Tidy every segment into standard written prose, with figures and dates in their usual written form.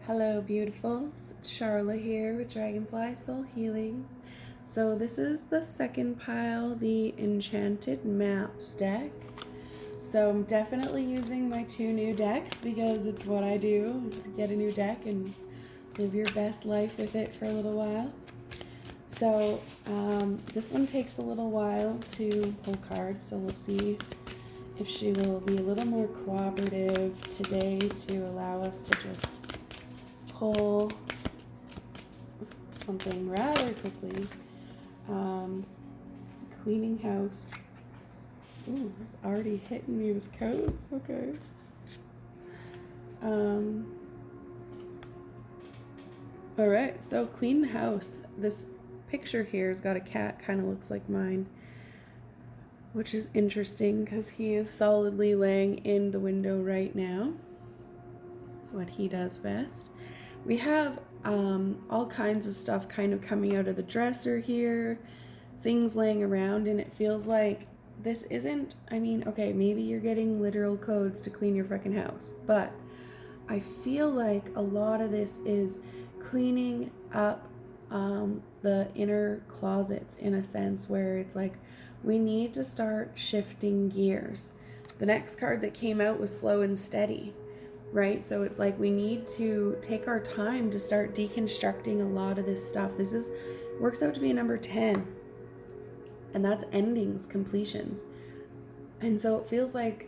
Hello, beautifuls. It's Charla here with Dragonfly Soul Healing. So this is the second pile, the Enchanted Maps deck. So I'm definitely using my two new decks because it's what I do, is get a new deck and live your best life with it for a little while. So this one takes a little while to pull cards, so we'll see if she will be a little more cooperative today to allow us to just pull something rather quickly. Cleaning house. Ooh, it's already hitting me with codes. Okay. All right, so clean the house. This picture here has got a cat, kind of looks like mine, which is interesting because he is solidly laying in the window right now. That's what he does best. We have all kinds of stuff kind of coming out of the dresser here, things laying around, and it feels like this isn't, okay, maybe you're getting literal codes to clean your freaking house, but I feel like a lot of this is cleaning up the inner closets in a sense where it's like we need to start shifting gears. The next card that came out was slow and steady, right? So it's like we need to take our time to start deconstructing a lot of this stuff. This works out to be a number 10, and that's endings, completions. And so it feels like,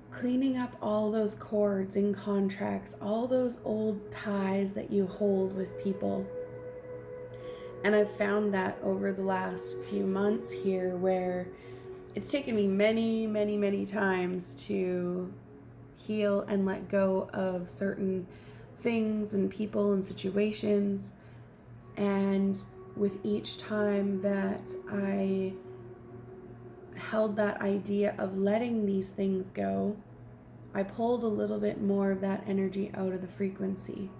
cleaning up all those cords and contracts, all those old ties that you hold with people. And I've found that over the last few months here where it's taken me many, many, many times to heal and let go of certain things and people and situations. And with each time that I held that idea of letting these things go, I pulled a little bit more of that energy out of the frequency.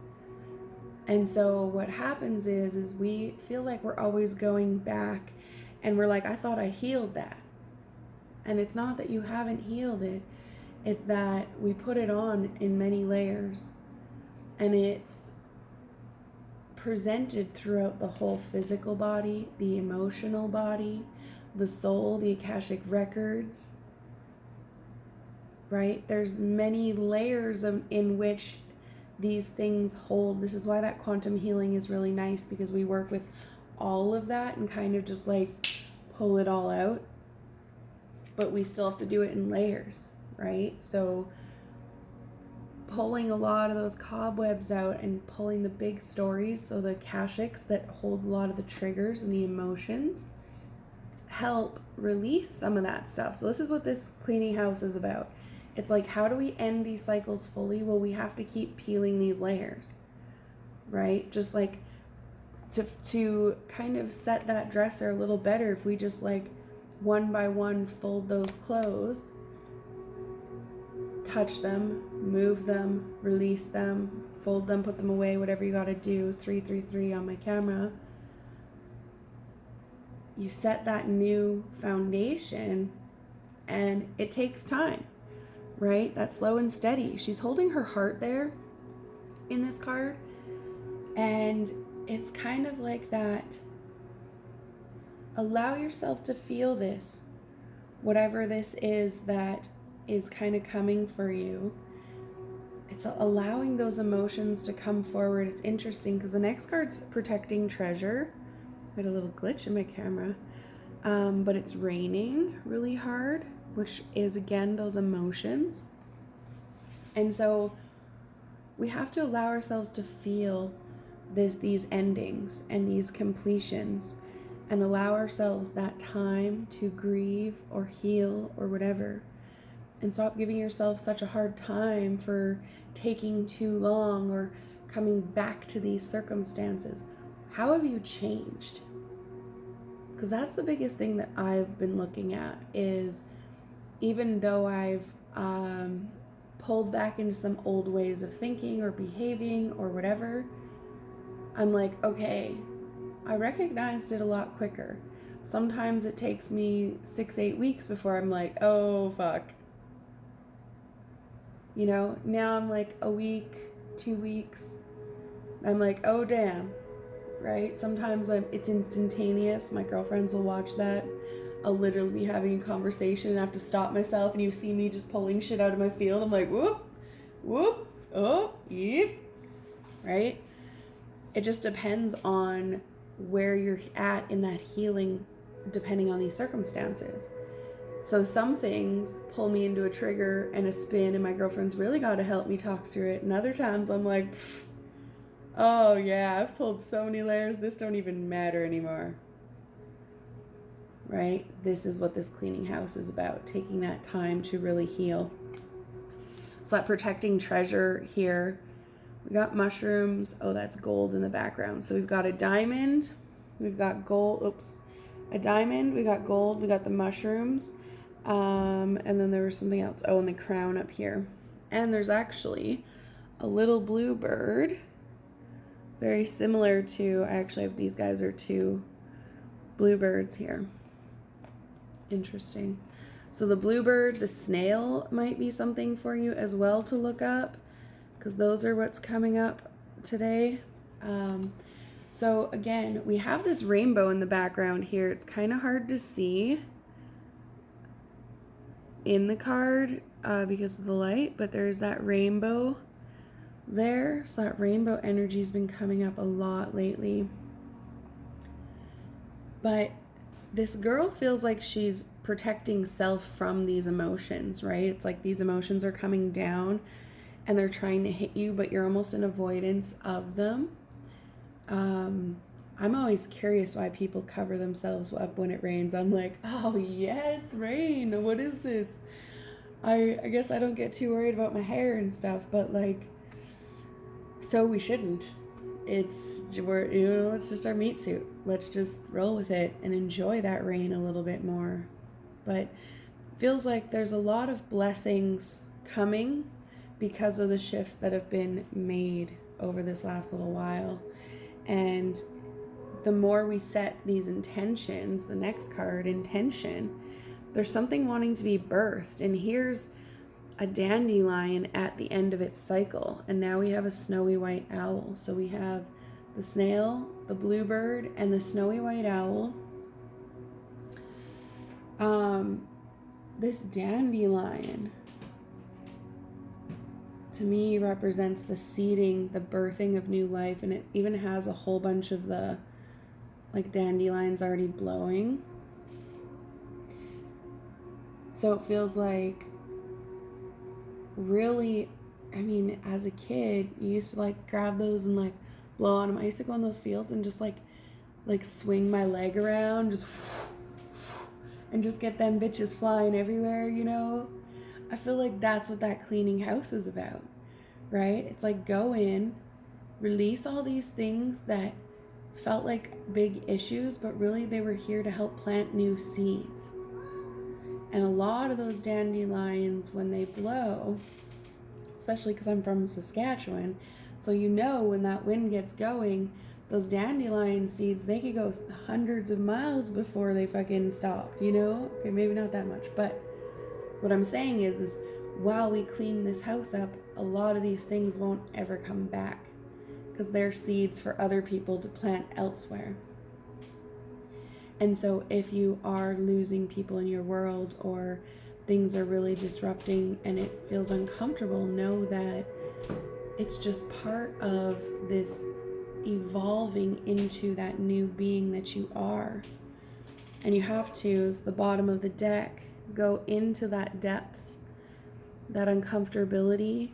And so what happens is we feel like we're always going back and we're like, I thought I healed that. And it's not that you haven't healed it, it's that we put it on in many layers, and it's presented throughout the whole physical body, the emotional body, the soul, the Akashic records, right? There's many layers in which these things hold. This is why that quantum healing is really nice, because we work with all of that and kind of just like pull it all out, but we still have to do it in layers, right? So pulling a lot of those cobwebs out and pulling the big stories, so the Akashics that hold a lot of the triggers and the emotions, help release some of that stuff. So this is what this cleaning house is about. It's like, how do we end these cycles fully? Well, we have to keep peeling these layers, right? Just like to kind of set that dresser a little better, if we just like one by one fold those clothes, touch them, move them, release them, fold them, put them away, whatever you got to do. 333 on my camera. You set that new foundation, and it takes time, right? That's slow and steady. She's holding her heart there in this card, and it's kind of like that. Allow yourself to feel this, whatever this is that is kind of coming for you. It's allowing those emotions to come forward. It's interesting because the next card's protecting treasure. I had a little glitch in my camera, but it's raining really hard, which is again those emotions. And so we have to allow ourselves to feel these endings and these completions, and allow ourselves that time to grieve or heal or whatever, and stop giving yourself such a hard time for taking too long or coming back to these circumstances. How have you changed? Because that's the biggest thing that I've been looking at, is even though I've pulled back into some old ways of thinking or behaving or whatever, I'm like, okay, I recognized it a lot quicker. Sometimes it takes me 6-8 weeks before I'm like, oh, fuck. You know, now I'm like a week, 2 weeks. I'm like, oh damn, right? Sometimes it's instantaneous. My girlfriends will watch that. I'll literally be having a conversation and have to stop myself, and you see me just pulling shit out of my field. I'm like, whoop, whoop, oh, yep, right? It just depends on where you're at in that healing, depending on these circumstances. So some things pull me into a trigger and a spin, and my girlfriend's really got to help me talk through it. And other times I'm like, oh yeah, I've pulled so many layers, this don't even matter anymore. Right? This is what this cleaning house is about, taking that time to really heal. So that protecting treasure here, we got mushrooms. Oh, that's gold in the background. So we've got a diamond, we've got gold, a diamond, we got gold, we got the mushrooms, and then there was something else. Oh, and the crown up here. And there's actually a little bluebird, very similar to, I actually have, these guys are 2 bluebirds here. Interesting. So the bluebird, the snail might be something for you as well to look up, because those are what's coming up today. So again, we have this rainbow in the background here. It's kind of hard to see in the card because of the light, but there's that rainbow there. So that rainbow energy has been coming up a lot lately. But this girl feels like she's protecting self from these emotions, right? It's like these emotions are coming down and they're trying to hit you, but you're almost in avoidance of them. I'm always curious why people cover themselves up when it rains. I'm like, oh yes, rain, what is this? I guess I don't get too worried about my hair and stuff, but like, so we shouldn't. It's just our meat suit. Let's just roll with it and enjoy that rain a little bit more. But it feels like there's a lot of blessings coming because of the shifts that have been made over this last little while. And the more we set these intentions, the next card, intention, there's something wanting to be birthed. And here's a dandelion at the end of its cycle. And now we have a snowy white owl. So we have the snail, the bluebird, and the snowy white owl. This dandelion to me represents the seeding, the birthing of new life, and it even has a whole bunch of the like dandelions already blowing. So it feels like really, I mean, as a kid, you used to like grab those and like blow on them. I used to go in those fields and just like swing my leg around, just and just get them bitches flying everywhere, you know? I feel like that's what that cleaning house is about, right? It's like go in, release all these things that felt like big issues, but really they were here to help plant new seeds. And a lot of those dandelions, when they blow, especially because I'm from Saskatchewan, so you know when that wind gets going, those dandelion seeds, they could go hundreds of miles before they fucking stopped, you know? Okay, maybe not that much, but what I'm saying is while we clean this house up, a lot of these things won't ever come back because they're seeds for other people to plant elsewhere. And so if you are losing people in your world or things are really disrupting and it feels uncomfortable, know that it's just part of this evolving into that new being that you are. And you have to, as the bottom of the deck, go into that depths, that uncomfortability.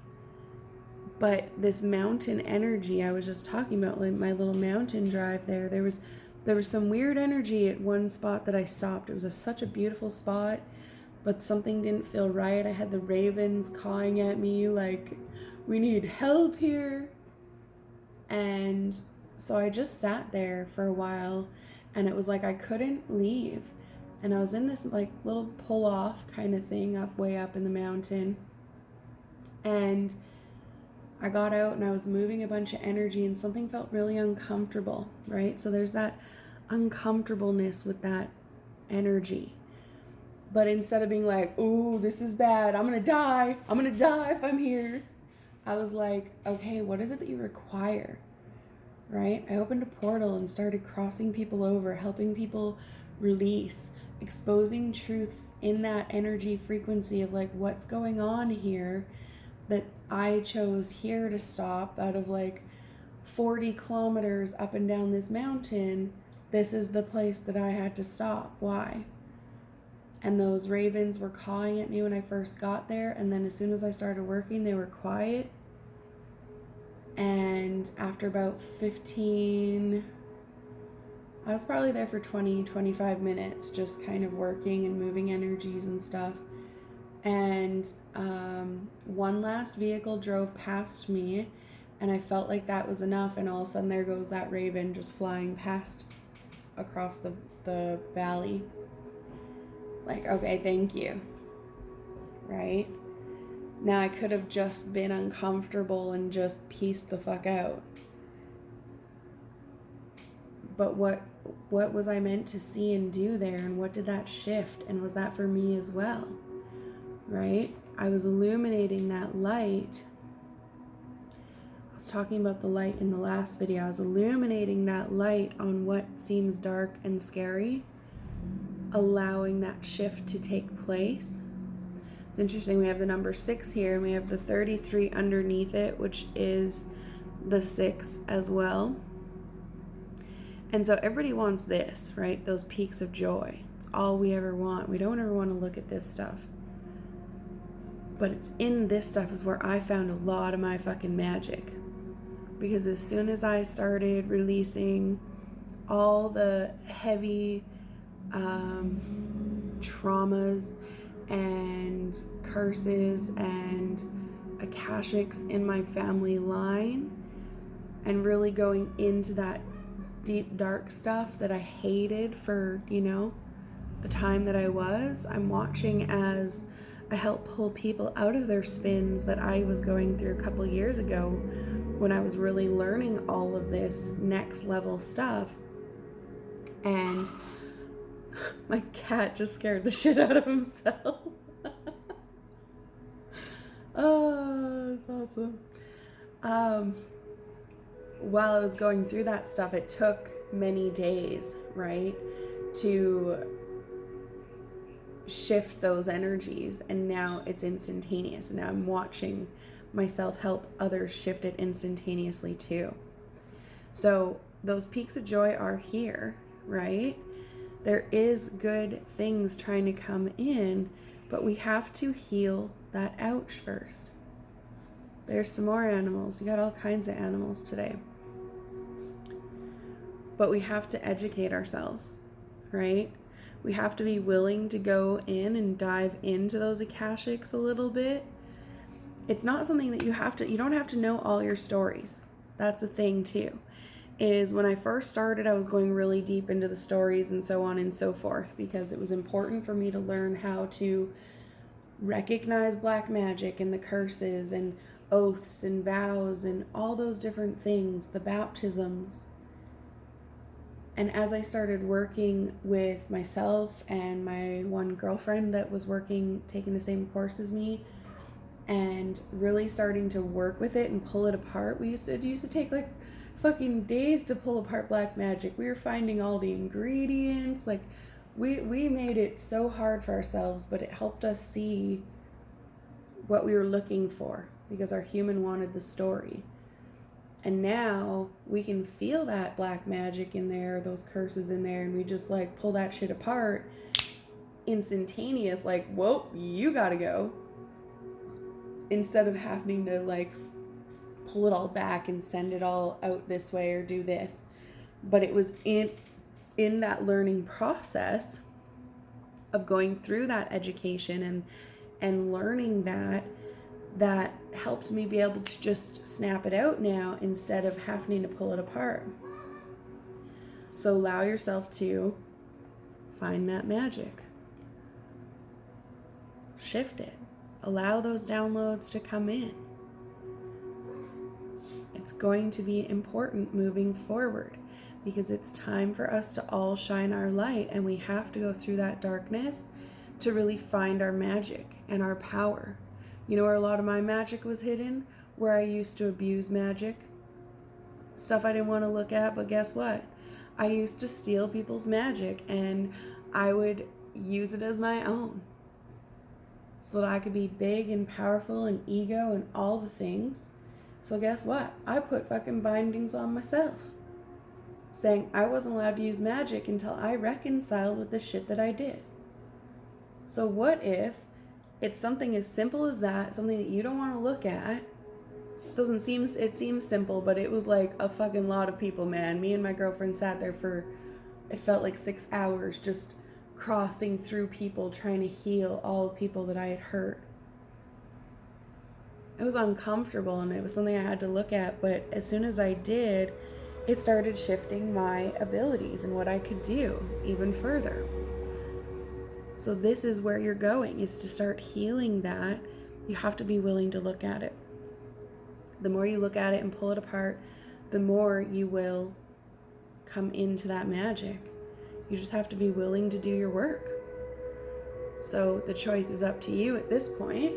But this mountain energy I was just talking about, like my little mountain drive there was some weird energy at one spot that I stopped. It was such a beautiful spot, but something didn't feel right. I had the ravens cawing at me like, we need help here. And so I just sat there for a while, and it was like I couldn't leave. And I was in this like little pull off kind of thing up way up in the mountain. And I got out and I was moving a bunch of energy and something felt really uncomfortable, right? So there's that uncomfortableness with that energy. But instead of being like, ooh, this is bad, I'm gonna die if I'm here, I was like, okay, what is it that you require? Right? I opened a portal and started crossing people over, helping people release, exposing truths in that energy frequency of like what's going on here, that I chose here to stop out of like 40 kilometers up and down this mountain. This is the place that I had to stop. Why? And those ravens were cawing at me when I first got there, and then as soon as I started working, they were quiet. And after about 15, I was probably there for 20, 25 minutes, just kind of working and moving energies and stuff. And one last vehicle drove past me, and I felt like that was enough, and all of a sudden there goes that raven just flying past across the valley. Like, okay, thank you. Right? Now I could have just been uncomfortable and just pieced the fuck out. But what was I meant to see and do there, and what did that shift, and was that for me as well? Right? I was illuminating that light. I was talking about the light in the last video. I was illuminating that light on what seems dark and scary, allowing that shift to take place. It's interesting, we have the number 6 here, and we have the 33 underneath it, which is the 6 as well. And so everybody wants this, right? Those peaks of joy. It's all we ever want. We don't ever want to look at this stuff. But it's in this stuff is where I found a lot of my fucking magic. Because as soon as I started releasing all the heavy traumas and curses and akashics in my family line, and really going into that deep dark stuff that I hated for, the time that I'm watching as I help pull people out of their spins that I was going through a couple years ago when I was really learning all of this next level stuff. And my cat just scared the shit out of himself. Oh, that's awesome. While I was going through that stuff, it took many days, right, to shift those energies, and now it's instantaneous, and now I'm watching myself help others shift it instantaneously too. So those peaks of joy are here, right? There is good things trying to come in, but we have to heal that ouch first. There's some more animals. We got all kinds of animals today. But we have to educate ourselves, right? We have to be willing to go in and dive into those akashics a little bit. It's not something that you don't have to know all your stories. That's the thing too, is when I first started, I was going really deep into the stories and so on and so forth, because it was important for me to learn how to recognize black magic and the curses and oaths and vows and all those different things, the baptisms. And as I started working with myself and my one girlfriend that was taking the same course as me, and really starting to work with it and pull it apart, it used to take like fucking days to pull apart black magic. We were finding all the ingredients, like we made it so hard for ourselves, but it helped us see what we were looking for, because our human wanted the story. And now we can feel that black magic in there, those curses in there, and we just like pull that shit apart instantaneous, like, whoa, you gotta go. Instead of having to like pull it all back and send it all out this way or do this. But it was in that learning process of going through that education and learning that helped me be able to just snap it out now instead of having to pull it apart. So allow yourself to find that magic. Shift it. Allow those downloads to come in. It's going to be important moving forward, because it's time for us to all shine our light, and we have to go through that darkness to really find our magic and our power. You know where a lot of my magic was hidden? Where I used to abuse magic. Stuff I didn't want to look at, but guess what? I used to steal people's magic and I would use it as my own so that I could be big and powerful and ego and all the things. So guess what? I put fucking bindings on myself, saying I wasn't allowed to use magic until I reconciled with the shit that I did. So what if it's something as simple as that, something that you don't want to look at? It seems simple, but it was like a fucking lot of people, man. Me and my girlfriend sat there for, it felt like 6 hours, just crossing through people, trying to heal all the people that I had hurt. It was uncomfortable and it was something I had to look at, but as soon as I did, it started shifting my abilities and what I could do even further. So this is where you're going, is to start healing that. You have to be willing to look at it. The more you look at it and pull it apart, the more you will come into that magic. You just have to be willing to do your work. So the choice is up to you at this point.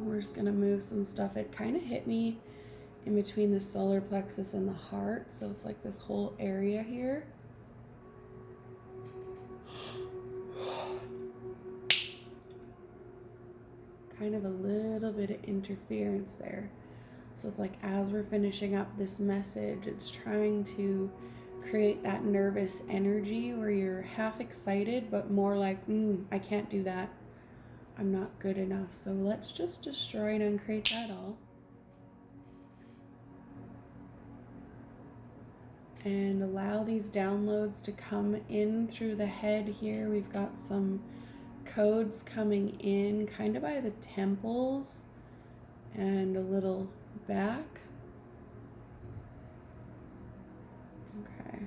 We're just gonna move some stuff. It kind of hit me in between the solar plexus and the heart. So it's like this whole area here. Kind of a little bit of interference there. So it's like as we're finishing up this message, it's trying to create that nervous energy where you're half excited, but more like, I can't do that. I'm not good enough. So let's just destroy and uncreate that all. And allow these downloads to come in through the head here. We've got some codes coming in kind of by the temples and a little back. Okay.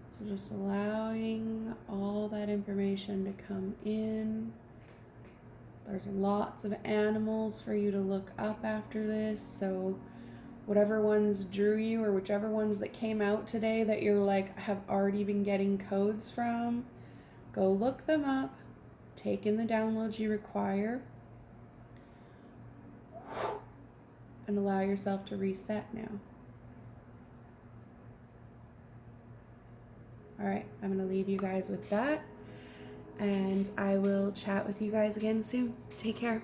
So just allowing all that information to come in. There's lots of animals for you to look up after this. So whatever ones drew you or whichever ones that came out today that you're like have already been getting codes from, go look them up, take in the downloads you require, and allow yourself to reset now. All right, I'm going to leave you guys with that, and I will chat with you guys again soon. Take care.